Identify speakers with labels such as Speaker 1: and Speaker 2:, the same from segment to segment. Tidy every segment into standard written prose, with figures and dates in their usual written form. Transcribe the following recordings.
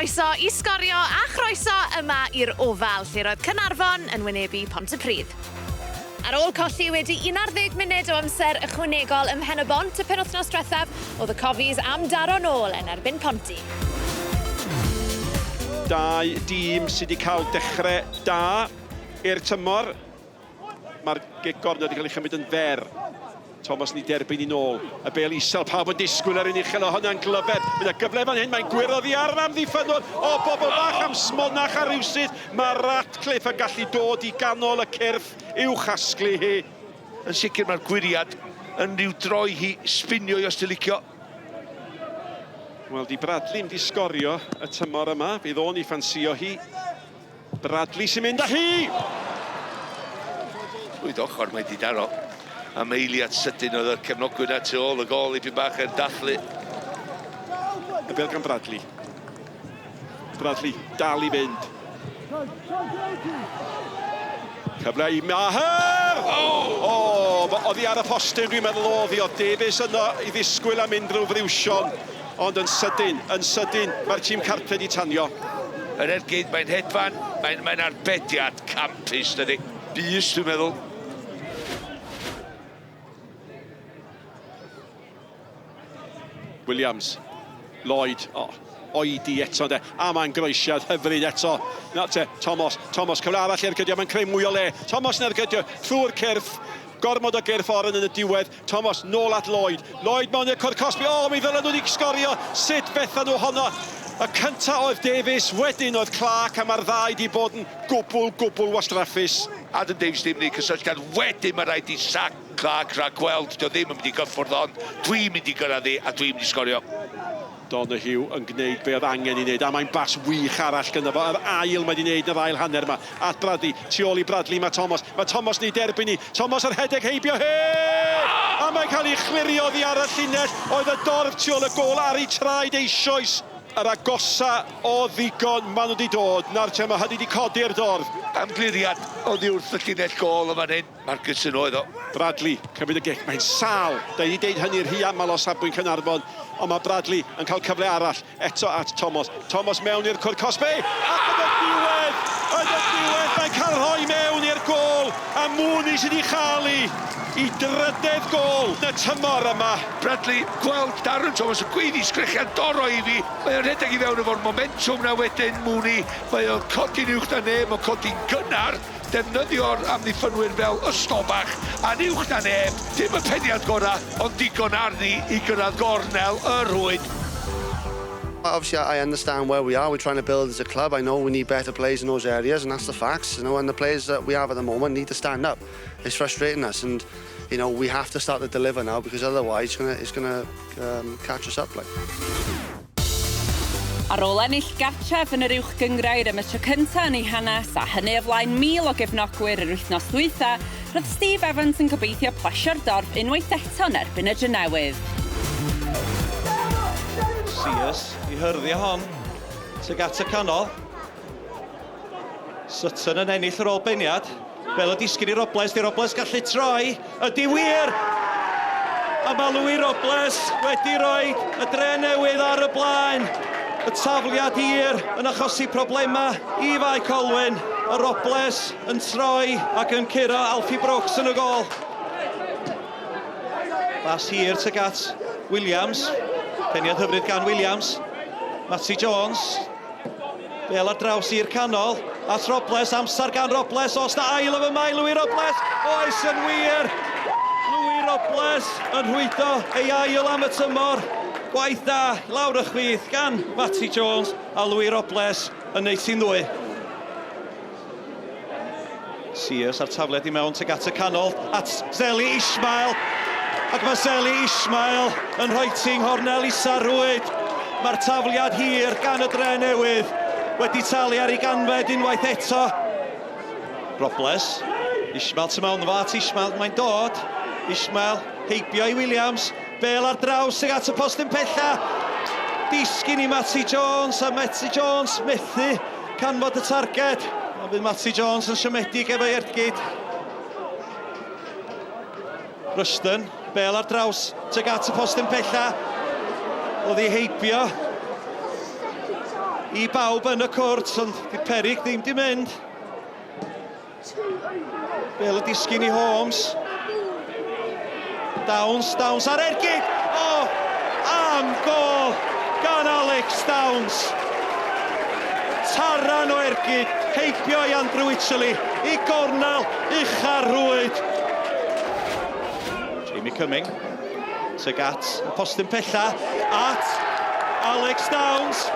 Speaker 1: Croeso I Sgorio a chroeso yma i'r ofal lle roedd Caernarfon yn wynebu Pontypridd. Ar ôl colli wedi 11 munud o amser ychwanegol ym Pennod y penwythnos diwethaf, oedd y cofis am daro nôl yn erbyn Ponty.
Speaker 2: Dau dîm sydd wedi cael dechrau da i'r tymor. Mae'r gegor wedi cael ei chymryd yn fer. Thomas ni derbyn I nôl. Y bel isel, pawb yn disgwyl ar un uchel o hwnna'n glyfed. Mae'n gyfle fan hyn, mae'n gwirodd I arm am ddiffynod. O, bobl bach am smonach a rywsyd. Mae Ratcliffe yn gallu dod I ganol y cyrff i'w chasglu hi.
Speaker 3: Yn sicr mae'r gwiriad yn rhyw droi hi sbinio I os ti'n licio.
Speaker 2: Wel, di Bradley yn di sgorio y tymor yma. Bydd o'n I ffansio hi. Bradley sy'n mynd â hi!
Speaker 3: Rwy'n ochr mae di daro. Am eiliad sydyn oedd y cefnogwyr at ôl y gol I byd bach yn dathlu.
Speaker 2: Y bel gan Bradley. Bradley dal I fynd. Cyfle I Maher! Oedd hi ar y postyn, dwi'n meddwl oedd hi o Davies yno I ddisgwyl am unrhyw friwsion. Ond yn sydyn, mae'r tîm carped I tanio.
Speaker 3: Yr ergyd, mae'n hedfan, mae'n arbediad campus, dydy. Bus, dwi'n meddwl.
Speaker 2: Williams, Lloyd, oedi eto de, a mae'n groesiad hyfryd eto. Na te, Thomas, cyfle arall i'r gydio, mae'n creu mwy o le. Thomas na'r gydio, trwy'r cyrff, gormod o gyrff oren yn y diwedd. Thomas, nôl at Lloyd. Lloyd mewn i'r cwrt Cosby, mi ddylen nhw wedi sgorio. Sut fethan nhw honno? Y cynta oedd Davies, wedyn oedd Clark, a mae'r ddau wedi bod yn gwbl wastraffus.
Speaker 3: Adam Davies ddim wedi cysylltiad, wedyn mae rhaid I sac Clark rhaid gweld, dio ddim yn mynd I gyffwrdd on, dwi'n mynd I gyrraedd I a dwi'n mynd I sgorio.
Speaker 2: Donahue yn gwneud be oedd angen I wneud, a mae'n bas wych arall gyda fo. Yr ail mae wedi wneud yn yr ail hanner yma. At Bradley, tu ôl I Bradley, mae Thomas. Mae Thomas ni derbyn I. Thomas yr hedeg heibio, A mae'n cael ei chlirio ddi ar y llinell. Oedd y dorf tu ôl y gol ar ei traed eisoes. Yr agosa o ddigon maen nhw wedi dod. Na'r te mae hynny wedi codi'r dorf.
Speaker 3: Amgliriad oddi wrth y llinell gol yma hyn. Marcusson oedd o.
Speaker 2: Bradley, cymryd y gec, mae'n sal. Da I wedi deud hynny'r rhy aml o safbwynt Caernarfon. Ond mae Bradley yn cael cyfle arall. Eto at Thomas. Thomas mewn i'r cwrt Cosby. Ac yn y diwedd, mae'n cael rhoi mewn i'r gol. A Mooney sydd wedi chael I drydedd gol y tymor yma.
Speaker 3: Bradley, gweld Darren Thomas yn gweiddi sgrechian doro I fi. Mae o'n rhedeg I fewn efo'r momentum na wedyn Mooney. Mae o'n codi'n uwch na neb, mae'n codi'n gynnar. Defnyddio'r amddiffynwyr fel ystobach a'n uwch na neb. Dim y peniad gorau, ond digon arni I gyrraedd gornel y rwyd.
Speaker 4: Obviously, I understand where we are. We're trying to build as a club. I know we need better players in those areas, and that's the facts. And the players that we have at the moment need to stand up. It's frustrating us, and we have to start to deliver now because otherwise it's gonna catch us up.
Speaker 5: Ar ôl ennill gartref yn yr uwch gyngrair am y tro cyntaf yn ei hanes a hynny o flaen 1000 o gefnogwyr yr wythnos dwytha, roedd Steve Evans yn gobeithio plesio'r dorf unwaith eto yn erbyn y Drenewydd.
Speaker 6: Sears I hyrddio hon, tuag at y canol. Sutton yn ennill yr ôl beiniad. Fel y disgyn I Robles, di Robles gallu troi. Ydi wir! A mae Louis Robles wedi rhoi y Drenewydd ar y blaen. Y tafliad hir yn achosi problema I fai Colwyn. Y Robles yn troi ac yn curo Alfie Brooks yn y gol. Bas hir tuag at Williams. Peniad hyfryd gan Williams. Matty Jones. Bel ar draws i'r canol. At Robles, amser gan Robles. Os na ail efo mai, Louis Robles. Oes yn wir. Louis Robles yn rhwydo ei ail am y tymor. Gwaith da, lawr y chwith gan Matty Jones a Louis Robles yn neud sy'n ddwy. Sears ar tafliad I mewn tuag at y canol. At Zeli Ismail. Ac mae Zeli Ismail yn rhoi tinghornel isa rwyd. Mae'r tafliad hir gan y Drenewydd wedi talu ar ei ganfed unwaith eto. Robles. Ismail tu mewn fo at Ismail. Mae'n dod. Ismail heibio I Williams. Bel ar draws tuag at y postyn pella. Disgyn I Matty Jones a Matty Jones methu canfod y targed. A bydd Matty Jones yn siomedig efo ergyd. Rushton, bel ar draws tuag at y postyn pella. Oedd ei heibio. i bawb yn y cwrt, ond di peryg ddim di mynd. Bale y disgyn i Holmes. Downs ar ergyd. O, am gol gan Alex Downs. Taran o ergyd, heibio i Andrew Italy, i gornel ucha'r rwyd. Jamie Cumming, tuag at y postyn pella, at Alex Downs.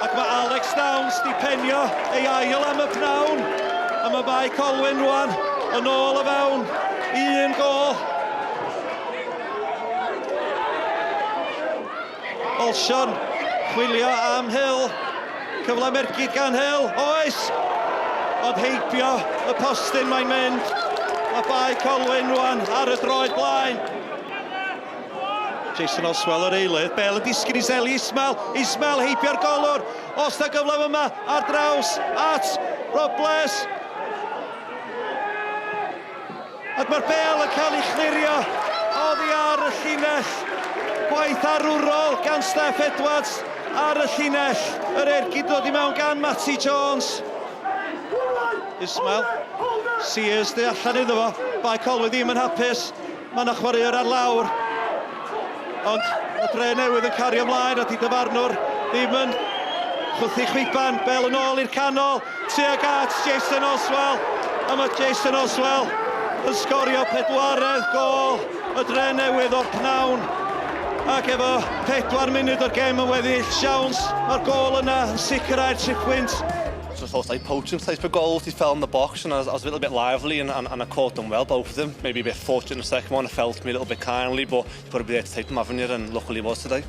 Speaker 6: Ac mae Alex Downs di penio ei ail am y pnawn. A mae bai Colwyn rwan yn ôl y fewn. Un gol. Olsion chwilio am Hill. Cyfle mergyd gan Hill. Oes! Ond heibio y postyn mae'n mynd. Mae bai Colwyn rwan ar y droed blaen. Jason Oswell yr eilydd. Bale yn disgyn i Zeli Ismail. Ismail heibio'r golwr. Os da gyfle yma ar draws at Robles. Ac mae'r Bale yn cael ei chlirio oddi ar y llinell. Gwaith arwrol gan Steph Edwards ar y llinell. Yr ergyd dod i mewn gan Matty Jones. Ismail. Sears di allan iddo fo. Bai Colwyn ddim yn hapus. Mae yna chwaraewr ar lawr. Ond y dre newydd yn cario ymlaen a di dyfarnwr ddim yn chwthu chwiban. Bale yn ôl i'r canol. Tuag at Jason Oswell. A mae Jason Oswell yn sgorio pedwaredd gol y dre newydd o'r pnawn. Ac efo 4 munud o'r gêm yn weddill siawns, mae'r gol yna yn sicrhau'r tripwynt.
Speaker 7: So I thought like poaching place for goals. He fell in the box and I was a little bit lively and I caught them well, both of them. Maybe a bit fortunate in the second one. I felt me a little bit kindly, but he put a bit there to take them, haven't you? And luckily he was today.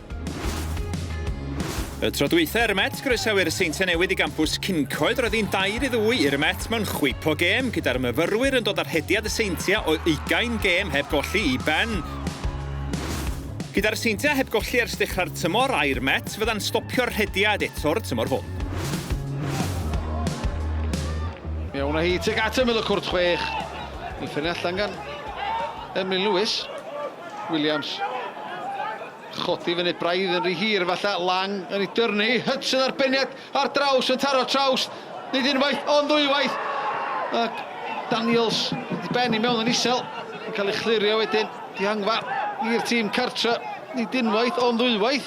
Speaker 8: Y tro dwytha, Met groesawir y Seintiau Newydd i gampws Cyncoed roedd hi'n 2-2 i'r Met mewn chwip o gêm gyda'r myfyrwyr yn dod ar hediad y Seintiau o 20 gêm heb golli i ben. Gyda'r Seintiau heb golli ers dechrau'r tymor a'r Met fydda'n stopio'r hediad eto'r tymor hwn.
Speaker 3: Mewn â hi tuag at ymyl y cwrt 6. Ni'n ffynnu allan gan Emlyn Lewis. Williams. Chodi fyny braidd yn rhy hir falle. Lang yn ei dyrnu. Hudson arbeniad ar draws yn taro traws. Nid unwaith, ond ddwywaith. Ac Daniels wedi benni mewn yn isel. Yn cael ei chlirio wedyn. Dihangfa i'r tîm cartra. Nid unwaith, ond ddwywaith.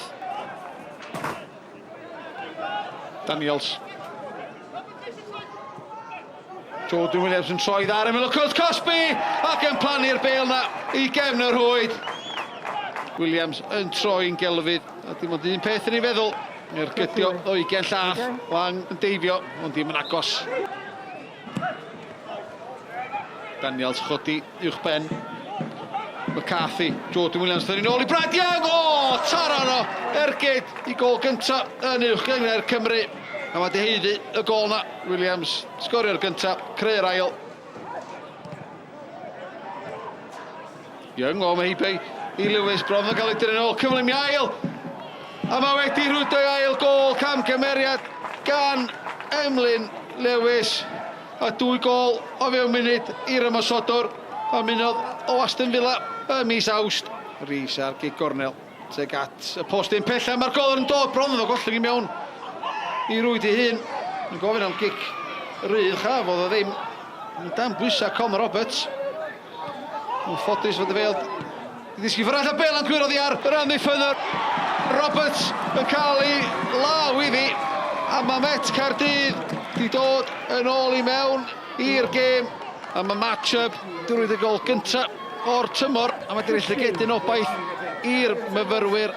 Speaker 3: Daniels. Jordan Williams yn troi ddar ymyl o cwrt Cosby ac yn plannu'r Bale na i gefn yr hwyd. Williams yn troi'n gelfydd a dim ond un peth yn ei feddwl. Mae'r gydio o 20 llath. Lang yn deifio ond dim yn agos. Daniels chodi uwch ben. McCarthy, Jordan Williams ddyn ni'n ôl i Brad Young. O, taran o ergyd i gol gyntaf yn uwch gyngor Cymru. A mae deheiddi y gol na. Williams sgorio'r gyntaf, creu'r ail. Young o mae heibio i Lewis, bron yn cael ei dyn yn ôl, cyflym i ail. A mae wedi rhwydo i ail gol camgymeriad gan Emlyn Lewis. A 2 gol o fewn munud i'r ymosodwr. A munodd o Aston Villa y mis Awst. Rhys ar gig gornel, tuag at y postyn pella. Mae'r gol yn dod bron o gollwng i mewn i rwyd i hun. Yn gofyn am gic rydd chaf, oedd o ddim yn dan bwysa Conor Roberts. Yn ffodus fod y Bale i ddisgu ffyrall a Bale yn gwirodd i ar yr amddiffynnyr. Roberts yn cael ei law iddi. A mae Met Caerdydd di dod yn ôl i mewn i'r gêm. A mae match-up drwy y gol gyntaf o'r tymor. A mae di'r llygedyn obaith i'r myfyrwyr.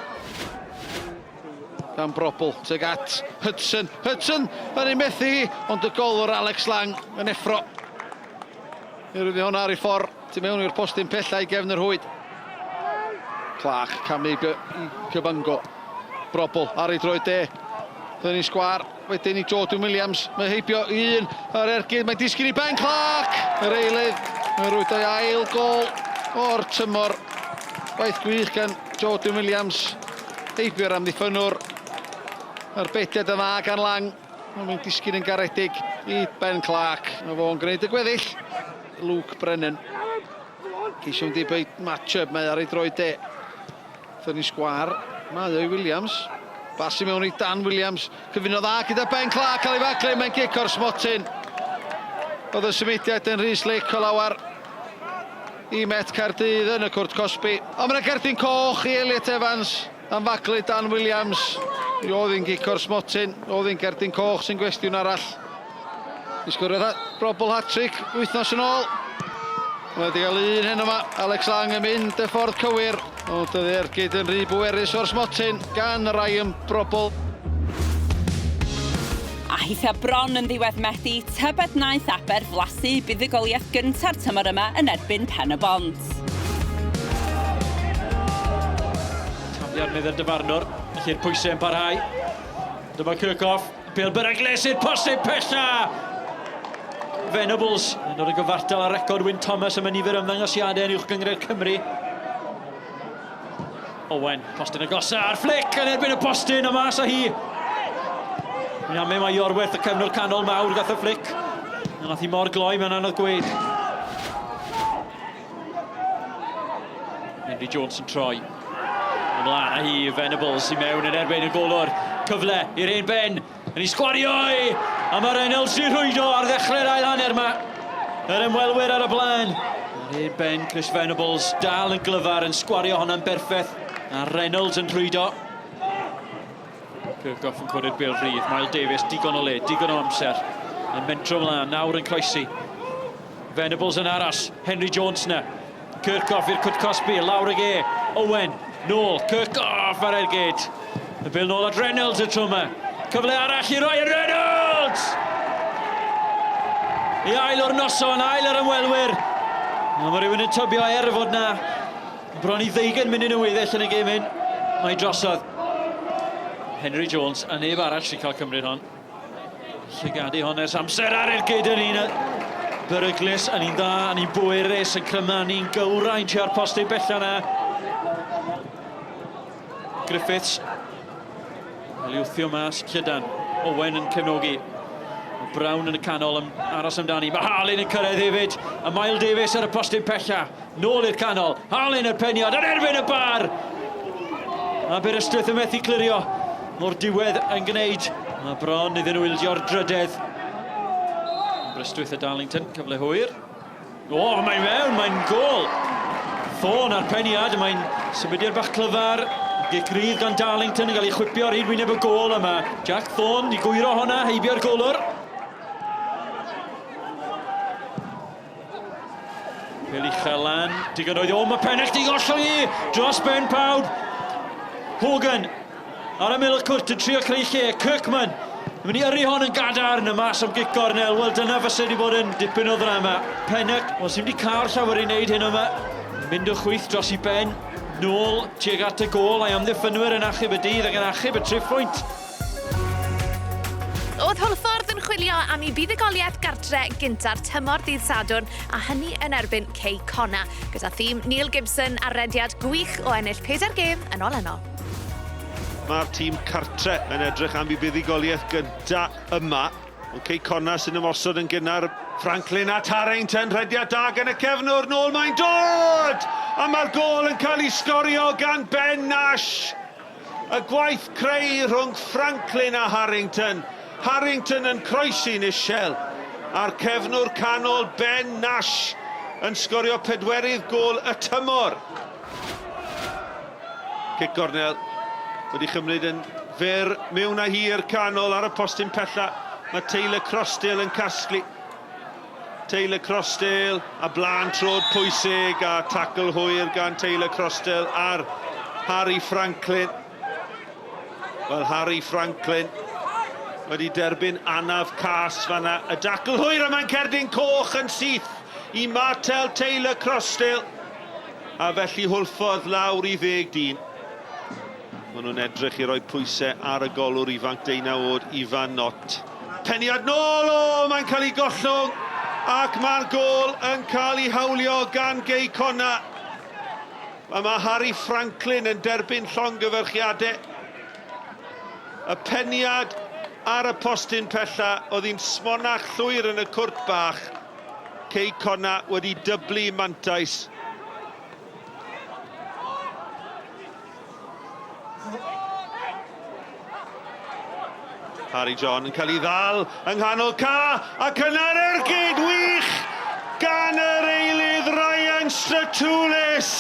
Speaker 3: Gan Brobl, tuag at Hudson. Hudson yn ei methu hi, ond y golwr Alex Lang yn effro. Rydw i hwnna ar ei ffordd, tu mewn i'r postyn pella i gefn yr hwyd. Clark, camu i Cybango. Brobl ar ei droed de. Dyn ni sgwar, wedyn i Jordan Williams. Mae heibio un ar ergyd, mae'n disgyn i Ben Clark. Yr eilydd, mae'n rwyd o'i ail gol o'r tymor. Waith gwych gan Jordan Williams. Heibio'r amddiffynwr. Arbediad y dda gan Lang. Mae'n disgyn yn garedig i Ben Clark. Mae fo'n gwneud y gweddill. Luke Brennan. Ceisio mynd i match-up, mae ar ei droed de. Dyn ni sgwar. Mae o'i Williams.
Speaker 9: Basi mewn i Dan Williams. Cyfuno dda gyda Ben Clark, cael ei faglu, mae'n gic o'r smotyn. Oedd y symudiad yn Rhys Lic o lawar i Met Caerdydd yn y cwrt Cosby. Ond mae'n gerdyn coch i Elliot Evans am faglu Dan Williams. Oedd hi'n gic o'r smotyn, oedd hi'n gerdyn coch sy'n gwestiwn arall. I sgorio brobl hat-trick wythnos yn ôl. Wedi cael un hyn yma, Alex Lang yn mynd y ffordd cywir. O, dydy ergyd yn rhy bwerus o'r smotyn gan y rai yn brobl.
Speaker 5: A hithia bron yn ddiwedd Medi, tybed naeth Aber flasu buddigoliaeth gynta'r tymor yma yn erbyn Pennod.
Speaker 10: Tafliad meddwl dyfarnwr, lle'r pwysau yn parhau. Dyma Kirchhoff, Bill Beregles i'r postau pella. Venables yn dod y gyfartal ar record Wyn Thomas am y nifer ymddangosiadau yn uwch gyngred Cymru. Owen, postyn agosa ar flic yn erbyn y postyn a mas a hi. Mi'n amau mae Iorwerth y cefnwr canol mawr gath y flic. A nath hi mor gloi mewn anodd gweud. Henry Jones yn troi. Ymlaen a hi, Venables i mewn yn erbyn y golwr. Cyfle i'r un Ben. Yn ei sgwarioi! A mae Reynolds i rhwydo ar ddechrau'r ail hanner yma. Yr ymwelwyr ar y blaen. Yr un Ben, Chris Venables, dal yn glyfar yn sgwario honna'n berffaith. A Reynolds yn rhwydo. Kirchhoff yn cwrdd Bill Reid. Miles Davies, digon o le, digon o amser. Yn mentro mlaen, nawr yn croesi. Venables yn aros, Henry Jones na. Kirchhoff i'r cwrt Cosby, lawr y ge. Owen, nôl, Kirchhoff ar ergyd. Y bil nôl at Reynolds y tro yma. Cyfle arall i roi Reynolds! I ail o'r noson, ail ar ymwelwyr. Mae rhywun yn tybio fod na bron i 20 munud yn weddill yn y gêm hyn. Mae drosodd. Henry Jones a neb arall sy'n cael cymryd hon. Llygadu hon ers amser ar ergyd yn un. Bereglis yn un dda, yn un bwerus, yn crymannu'n gywraint ar postau bella na. Griffiths. Liwthio mas Llydan. Owen yn cefnogi. Brown yn y canol yn aros amdani. Mae Harlin yn cyrraedd hefyd. A Miles Davies ar y postyn pella. Nôl i'r canol. Harlin yr Pennod yn erbyn y bar. A Aberystwyth yn methu clirio. Mor diwedd yn gwneud. Mae bron iddyn nhw wildio'r drydedd. Aberystwyth a Darlington. Cyfle hwyr. O, mae'n mewn. Mae'n gol. Ffôn ar Pennod. Mae'n symudiad bach clyfar. Gigrydd gan Darlington yn cael ei chwipio ar hyd wyneb y gol yma. Jack Thorne i gwiro honna, heibio'r golwr. Peli Chelan, digon oedd o, mae Pennod i gollwng i, dros ben pawb. Hogan, ar y milwr cwrt yn trio creu lle, Kirkman. Yn mynd i yrru hon yn gadarn y mas am gic gornel, wel dyna fysa wedi bod yn dipyn o ddrama. Pennod, wel sy'n wedi cael llawer i wneud hyn yma. Mynd o chwyth dros i ben. Nôl tuag at y gol a'i amddiffynwyr yn achub y dydd ac yn achub y triffwynt.
Speaker 1: Oedd Hwlffordd yn chwilio am ei buddugoliaeth gartre gynta'r tymor dydd Sadwrn a hynny yn erbyn Cey Conna, gyda thîm Neil Gibson ar rediad gwych o ennill 4 gêm yn ôl yno.
Speaker 2: Mae'r tîm cartre yn edrych am ei buddugoliaeth gynta yma. Ond Cey Conna sy'n ymosod yn gynnar Franklin at Harrington, rhediad da gan y cefnwr, nôl mae'n dod! A mae'r gol yn cael ei sgorio gan Ben Nash. Y gwaith creu rhwng Franklin a Harrington. Harrington yn croesi'n isel. A'r cefnwr canol Ben Nash yn sgorio 4ydd gol y tymor. Cic gornel wedi chymryd yn fyr mewn â hir canol ar y postyn pella. Mae Taylor Crossdale yn casglu. Taylor Crossdale a blaen trod pwysig a tacl hwyr gan Taylor Crossdale ar Harry Franklin. Wel, Harry Franklin wedi derbyn anaf cas fanna. Y dacl hwyr a mae'n cerdyn coch yn syth i Martel Taylor Crossdale. A felly Hwlffordd lawr i 10 dyn. Maen nhw'n edrych i roi pwysau ar y golwr ifanc 19 oed Ifan Nott. Pennod nôl, mae'n cael ei gollwng ac mae'r gol yn cael ei hawlio gan Cey Conna. A mae Harry Franklin yn derbyn llongyfarchiadau. Y Pennod ar y postyn pella oedd hi'n smonach llwyr yn y cwrt bach. Cey Conna wedi dyblu mantais.
Speaker 6: Harry John yn cael ei ddal yng nghanol ca, ac yna'r ergyd wych gan yr eilydd Ryan Stratoulis.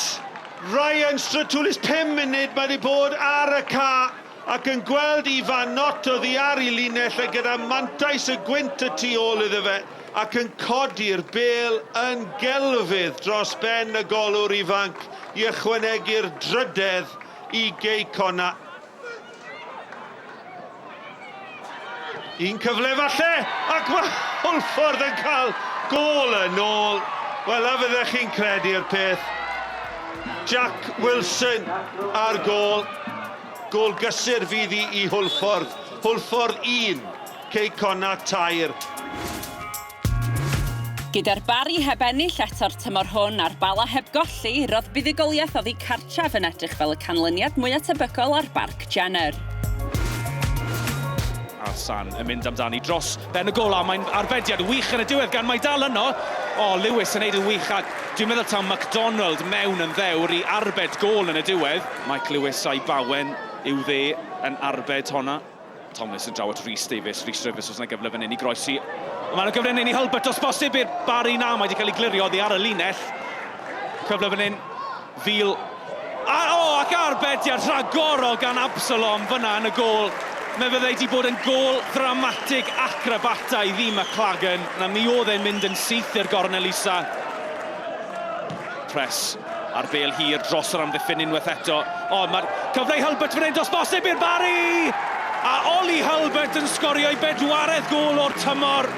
Speaker 6: Ryan Stratoulis, 5 munud mae wedi bod ar y ca ac yn gweld i fan not oddi ar ei linell a gyda mantais y gwynt y tu ôl iddo fe ac yn codi'r bêl yn gelfydd dros ben y golwr ifanc i ychwanegu'r drydedd i Gei Conna. Un cyfle falle, ac mae Holford yn cael gol yn ôl. Wel, a fyddech chi'n credu'r peth. Jack Wilson ar gol. Gol gysur fydd i Holford. Holford 1, Cei Conna 2.
Speaker 5: Gyda'r Bari heb ennill eto'r tymor hwn a'r Bala heb golli, roedd buddigoliaeth oddi cartref yn edrych fel y canlyniad mwyaf tebygol ar Barc Jenner.
Speaker 11: A San yn mynd amdani dros ben y gola. Mae'n arbediad wych yn y diwedd gan mae dal yno. Lewis yn neud yn wych, a dwi'n meddwl taw MacDonald mewn yn ddewr i arbed gol yn y diwedd. Mike Lewis a'i Bawen yw dde yn arbed honna. Thomas yn draw at Rhys Davies. Rhys Davies os yna gyfle fan hyn i groesi. Mae'n gyfle fan hyn i Hulbert os bosib i'r Bari na. Mae wedi cael ei glirio oddi ar y linell. Cyfle fan hyn. Fil. Ac arbediad rhagorol gan Absalom fyna yn y gol. Mae fydde wedi bod yn gol dramatig acrobataidd i McLagan. Na mi oedd e'n mynd yn syth i'r gornel isa. Press ar bêl hir dros yr amddiffyn unwaith eto. Mae'r cyfle i Hulbert fan hyn dos bosib i'r Bari! A Oli Hulbert yn sgorio ei 4edd gol o'r tymor.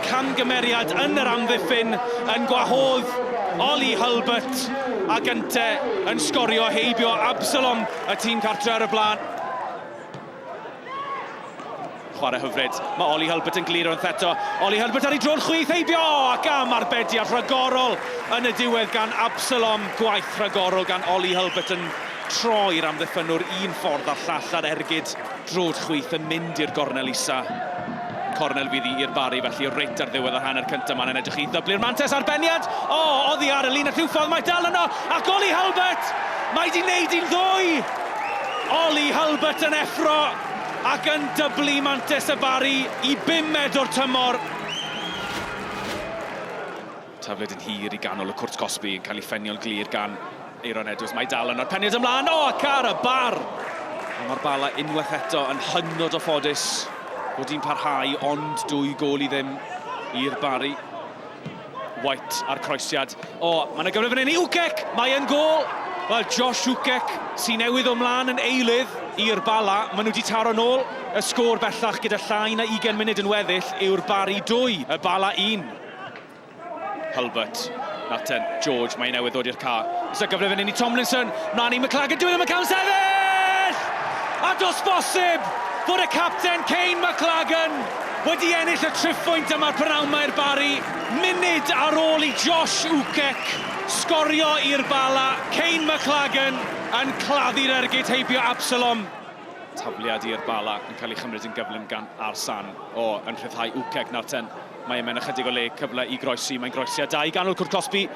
Speaker 11: Camgymeriad yn yr amddiffyn yn gwahodd Oli Hulbert a gynte yn sgorio heibio Absalom y tîm cartre ar y blaen. Chwarae hyfryd. Mae Oli Hulbert yn glir o'n eto. Oli Hulbert ar ei drôn chwith heibio ac am arbediad rhagorol yn y diwedd gan Absalom. Gwaith rhagorol gan Oli Hulbert yn troi'r amddiffynwr un ffordd a'r llall ar ergyd drod chwith yn mynd i'r gornel isa. Cornel fydd i'r Bari, felly reit ar ddiwedd y hanner cyntaf ma'n yn edrych i ddyblu'r mantes arbeniad. Oddi ar y linell rhyw ffordd, mae dal yno, ac Oli Hulbert, mae di wneud i'n ddwy. Oli Hulbert yn effro ac yn dyblu mantes y Bari i 5 o'r tymor. Tafled yn hir i ganol y Cwrt Cosby yn cael ei ffenio'n glir gan Eiron Edwards. Mae dal yno'r Pennod ymlaen, ac ar y bar. Mae'r Bala unwaith eto yn hynod o ffodus bod hi'n parhau, ond 2 gol i ddim i'r Bari. White ar croesiad. Mae'n y gyfle fan hyn i Wcec, mae yn gol. Wel, Josh Wcec sy'n newydd o mlaen yn eilydd i'r Bala. Maen nhw wedi taro nôl y sgôr bellach gyda llai na 20 munud yn weddill yw'r Bari 2, y Bala 1. Hulbert, Naten, George, mae'n newydd ddod i'r ca. Ys y gyfle fan hyn i Tomlinson, mlaen i McLagan, dwi'n ddim yn cael sefyll! A dos bosib bod y capten Kane McLagan wedi ennill y triffwynt yma'r prynawn i'r Bari. Munud ar ôl i Josh Wcec sgorio i'r Bala. Kane McLagan yn claddu'r ergyd heibio Absalom. Tafliad i'r Bala yn cael ei chymryd yn gyflym gan Arsan. Yn rhyddhau Wcec nawr ten. Mae'n mynd ychydig o le cyfle i groesi. Mae'n groesiad 2 ganol Cwrt Cosby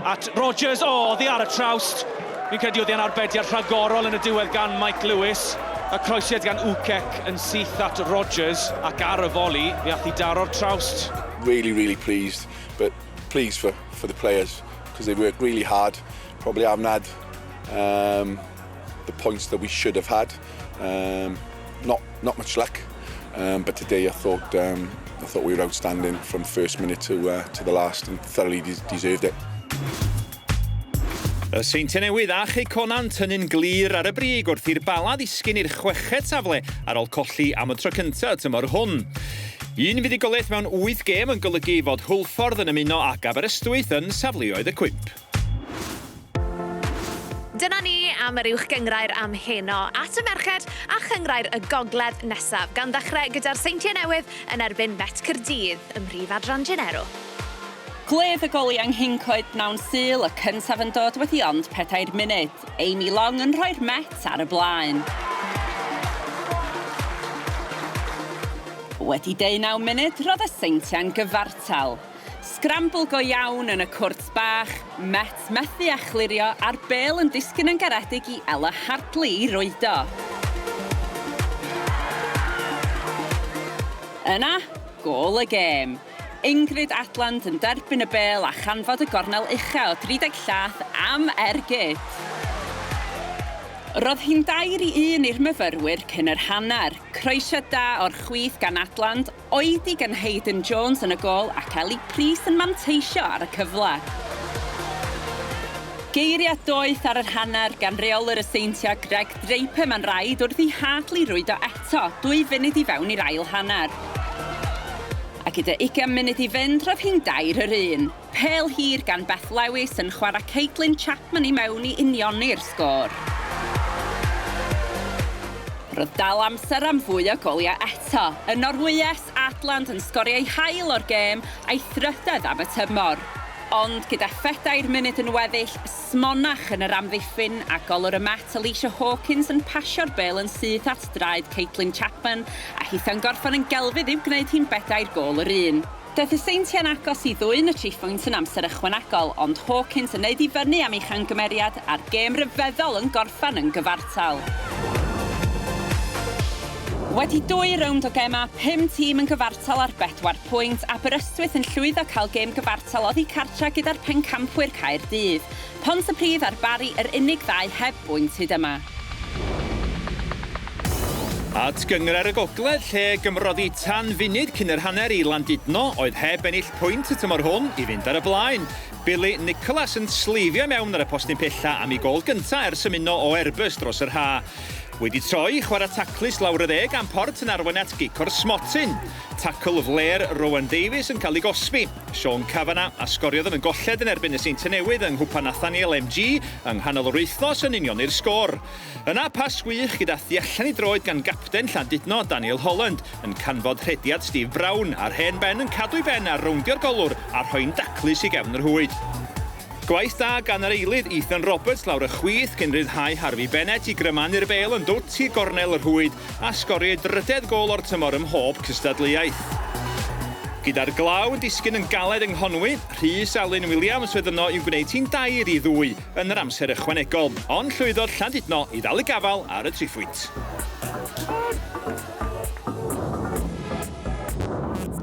Speaker 11: at Rogers. Oddi ar y trawst. Fi'n credu oedd e'n arbediad rhagorol yn y diwedd gan Mike Lewis. Y croesiad gan Wcec yn syth at Rogers ac ar y foli, fe ath i daro'r trawst.
Speaker 12: Really pleased, but pleased for the players because they worked really hard. Probably haven't had the points that we should have had. Not much luck, but today I thought we were outstanding from first minute to the last and thoroughly deserved it.
Speaker 8: Y Seintiau Newydd a Gei Conna'n tynnu'n glir ar y brig wrth i'r Bala ddisgyn i'r 6ed tafle ar ôl colli am y tro cyntaf tymor hwn. Un fuddugoliaeth mewn 8 gêm yn golygu fod Hwlffordd yn ymuno ag Aberystwyth yn safleoedd y cwymp.
Speaker 1: Dyna ni am yr uwch gyngrair am heno at y merched a chyngrair y gogledd nesaf gan ddechrau gyda'r Seintiau Newydd yn erbyn Bet Caerdydd ym mhrif adran Genero.
Speaker 5: Gledd y goli anghincoed Nawn Sul, y cyntaf yn dod wedi ond 4 munud. Amy Long yn rhoi'r met ar y blaen. Wedi 19 munud, roedd y Seintiau'n gyfartal. Scramble go iawn yn y cwrt bach, Met methu achlirio a'r bêl yn disgyn yn garedig i Ella Hartley i rwydo. Yna, gol y gêm. Ingrid Atland yn derbyn y bel a chanfod y gornel uchel 30 llath am ergyd. Roedd hi'n 2-1 i'r myfyrwyr cyn yr hanner. Croeso da o'r chwith gan Atland, oedi gan Hayden Jones yn y gol ac Ellie Priest yn manteisio ar y cyfle. Geiriau doeth ar yr hanner gan reolwr y seintiau Greg Draper mewn rhaid wrth i Hartley rwydo eto 2 funud i fewn i'r ail hanner. A gyda 20 munud i fynd, roedd hi'n 2-1. Pel hir gan Beth Lewis yn chwarae Caitlin Chapman i mewn i unioni'r sgôr. Roedd dal amser am fwy o goliau eto. Y Norwyes Atland yn sgorio ei hael o'r gêm a'i thrydydd am y tymor. Ond gyda 4 munud yn weddill, smonach yn yr amddiffyn a golwr y mat Alicia Hawkins yn pasio'r bel yn syth at draed Caitlin Chapman a hitha'n gorffan yn gelfydd i'w gwneud hi'n 4 gol yr un. Daeth y seintiau'n agos i ddwyn y triphwynt yn amser ychwanegol, ond Hawkins yn neud i fyny am ei changymeriad a'r gêm ryfeddol yn gorffan yn gyfartal. Wedi 2 rownd o gema, 5 tîm yn gyfartal ar 4 pwynt a Aberystwyth yn llwyddo cael gêm gyfartal oddi cartra gyda'r pencampwyr Caerdydd. Pontypridd ar Bari yr unig 2 heb bwynt hyd yma.
Speaker 8: At gyngor y gogledd, lle gymroddi tan funud cyn yr hanner i Landudno oedd heb ennill pwynt y tymor hwn i fynd ar y blaen. Billy Nicholas yn slifio mewn ar y postyn pella am ei gol gyntaf ers ymuno o Erbys dros yr ha. Wedi troi chwarae taclus lawr y ddeg am Port yn arwain at Gicor Smotyn. Tacl fler Rowan Davies yn cael ei gosbi. Sean Cavanagh a sgoriodd yn golled yn erbyn y Seintiau Newydd yng nghwpa Nathaniel MG yng nghanol yr wythnos yn union i'r sgôr. Yna pas gwych gyda thu allan i droed gan gapten Llandudno Daniel Holland yn canfod rhediad Steve Brown a'r hen ben yn cadw i ben ar rowndio'r golwr a rhoi'n daclus i gefn yr hwyd. Gwaith da gan yr eilydd Ethan Roberts lawr y chwith cyn ryddhau Harvey Bennett i grymanu'r bel yn dwt i gornel yr hwyd a sgorio 3 gol o'r tymor ym mhob cystadleuaeth. Gyda'r glaw yn disgyn yn galed yng Nghonwy, Rhys Alun Williams fydd yno i'w gwneud hi'n 2-2 yn yr amser ychwanegol, ond llwyddodd Llandudno i ddal y gafal ar y triphwynt.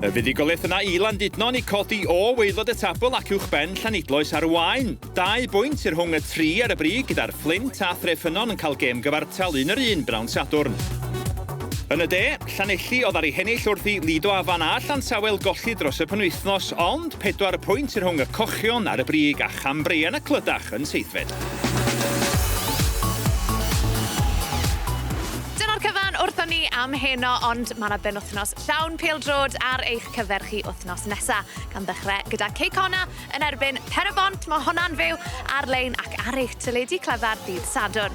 Speaker 8: Y fuddugoliaeth yna i Llandudno ni codi o waelod y tabl ac uwchben Llanidloes ar wain. 2 bwynt i'r rhwng y 3 ar y brig gyda'r Flint a Threffynon yn cael gêm gyfartal 1-1 brawn Sadwrn. Yn y de, Llanelli oedd ar ei hennill wrth i Lido a Fan a Llansawel golli dros y penwythnos, ond 4 pwynt i'r rhwng y Cochion ar y brig a Chambrean y Clydach yn seithfed.
Speaker 1: Wrthon ni am heno, ond mae yna benwythnos llawn pêl-drod ar eich cyferchu wythnos nesaf. Gan ddechrau gyda Ceicona yn erbyn Pennod, mae hwnna'n fyw ar-lein ac ar eich teledu clefar dydd Sadwrn.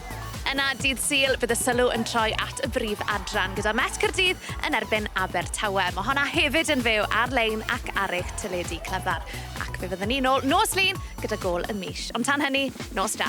Speaker 1: Yna dydd Sul bydd y sylw yn troi at y brif adran gyda Met Caerdydd yn erbyn Abertawe. Mae hwnna hefyd yn fyw ar-lein ac ar eich teledu clefar. Ac fe fyddwn ni nôl nos lun gyda gol y mis. Ond tan hynny, nos da.